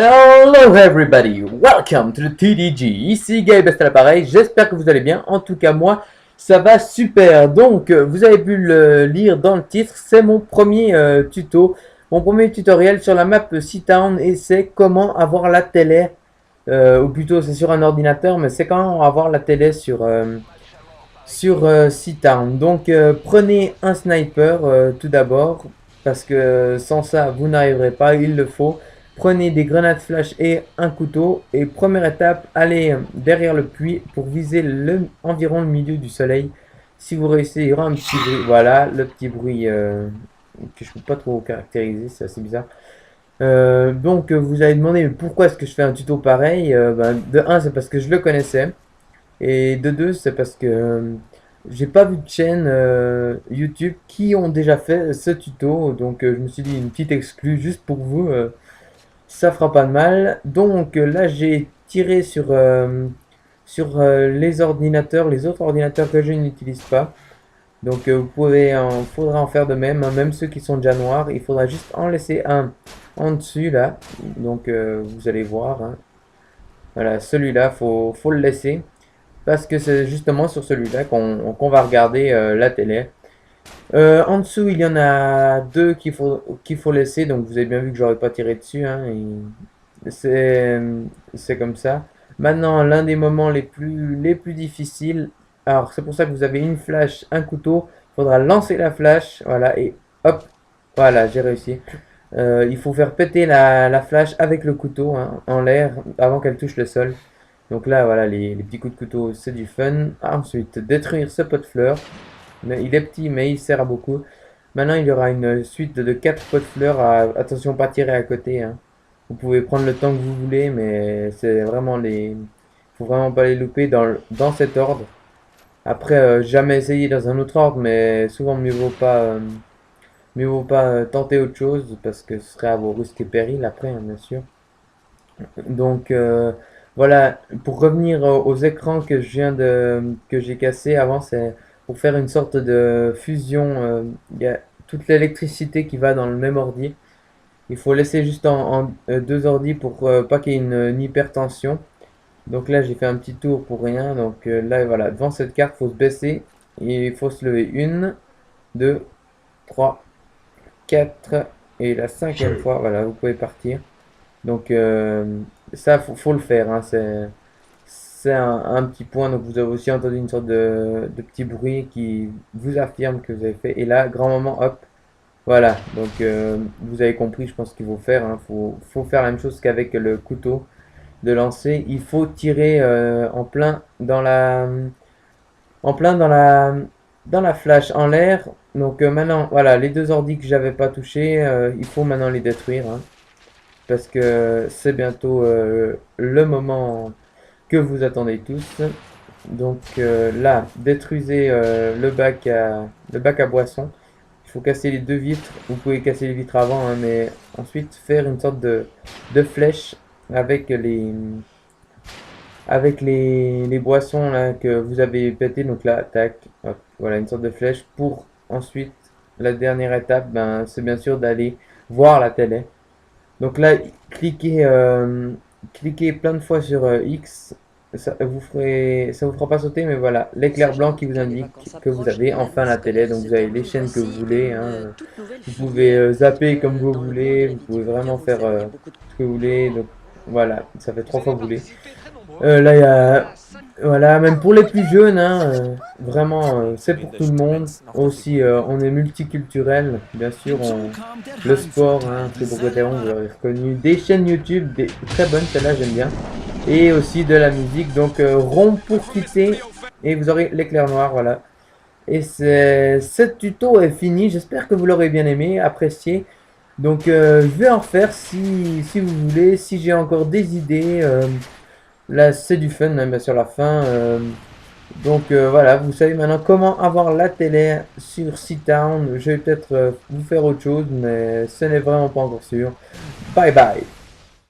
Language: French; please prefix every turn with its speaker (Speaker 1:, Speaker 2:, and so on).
Speaker 1: Hello everybody, welcome to the TDG. Ici Gaël à l'appareil, j'espère que vous allez bien. En tout cas moi, ça va super. Donc vous avez pu le lire dans le titre, c'est mon premier tuto, mon premier tutoriel sur la map Seatown et c'est comment avoir la télé, ou plutôt c'est sur un ordinateur, mais c'est comment avoir la télé sur Seatown. Donc prenez un sniper tout d'abord, parce que sans ça vous n'arriverez pas, il le faut. Prenez des grenades flash et un couteau. Et première étape, allez derrière le puits pour viser environ le milieu du soleil. Si vous réussissez, il y aura un petit bruit. Voilà, le petit bruit que je ne peux pas trop caractériser, c'est assez bizarre. Donc vous allez demander mais pourquoi est-ce que je fais un tuto pareil. De 1 c'est parce que je le connaissais. Et de 2 c'est parce que j'ai pas vu de chaîne YouTube qui ont déjà fait ce tuto. Donc je me suis dit une petite exclue juste pour vous. Ça fera pas de mal. Donc là j'ai tiré sur les ordinateurs, les autres ordinateurs que je n'utilise pas. Donc faudra en faire de même, hein, même ceux qui sont déjà noirs. Il faudra juste en laisser un en dessus là. Donc vous allez voir, hein. Voilà, celui-là, faut le laisser. Parce que c'est justement sur celui-là qu'on va regarder la télé. En dessous, il y en a deux qu'il faut laisser. Donc vous avez bien vu que j'aurais pas tiré dessus, hein, c'est comme ça. Maintenant, l'un des moments les plus difficiles. Alors, c'est pour ça que vous avez une flash, un couteau. Il faudra lancer la flash. Voilà, et hop. Voilà, j'ai réussi. Il faut faire péter la flash avec le couteau, hein, en l'air avant qu'elle touche le sol. Donc là, voilà, les petits coups de couteau, c'est du fun. Ensuite, détruire ce pot de fleurs. Mais il est petit, mais il sert à beaucoup. Maintenant, il y aura une suite de 4 pots de fleurs. Attention, pas tirer à côté, hein. Vous pouvez prendre le temps que vous voulez, mais c'est vraiment faut vraiment pas les louper dans cet ordre. Après, jamais essayer dans un autre ordre, mais souvent mieux vaut pas tenter autre chose parce que ce serait à vos risques et périls après, hein, bien sûr. Donc voilà, pour revenir aux écrans que j'ai cassés avant, c'est pour faire une sorte de fusion. Il y a toute l'électricité qui va dans le même ordi. Il faut laisser juste deux ordis pour pas qu'il y ait une hypertension. Donc là, j'ai fait un petit tour pour rien. Donc là, voilà, devant cette carte, il faut se baisser et il faut se lever. 1, 2, 3, 4 et la 5e fois, voilà, vous pouvez partir. Donc ça, faut le faire, hein, c'est un petit point. Donc vous avez aussi entendu une sorte de petit bruit qui vous affirme que vous avez fait. Et là, grand moment, hop, voilà. Donc vous avez compris, je pense qu'il faut faire, hein. Faut faire la même chose qu'avec le couteau de lancer. Il faut tirer en plein dans la flash en l'air. Donc maintenant, voilà, les deux ordis que j'avais pas touchés, il faut maintenant les détruire, hein, parce que c'est bientôt le moment que vous attendez tous. Donc là, détruisez le bac à boisson. Il faut casser les deux vitres. Vous pouvez casser les vitres avant, hein, mais ensuite faire une sorte de flèche avec les boissons là, que vous avez pété. Donc là, tac, hop, voilà une sorte de flèche pour ensuite la dernière étape, ben, c'est bien sûr d'aller voir la télé. Donc là, cliquez plein de fois sur X. Ça vous fera pas sauter, mais voilà, l'éclair blanc qui vous indique que vous avez enfin la télé. Donc vous avez les chaînes que vous voulez, hein. Vous pouvez zapper comme vous voulez. Vous pouvez vraiment faire ce que vous voulez. Donc voilà, ça fait 3 fois que vous voulez. Là, il y a... Voilà, même pour les plus jeunes, hein, vraiment, c'est pour tout le monde. Aussi, on est multiculturel, bien sûr. Le sport, hein, c'est pour Gauthéron, vous l'avez reconnu. Des chaînes YouTube, très bonnes, celle-là, j'aime bien. Et aussi de la musique. Donc, rond pour quitter. Et vous aurez l'éclair noir, voilà. Et ce tuto est fini. J'espère que vous l'aurez bien aimé, apprécié. Donc, je vais en refaire si vous voulez. Si j'ai encore des idées. Là, c'est du fun, même sur la fin. Donc voilà, vous savez maintenant comment avoir la télé sur Seatown. Je vais peut-être vous faire autre chose, mais ce n'est vraiment pas encore sûr. Bye bye.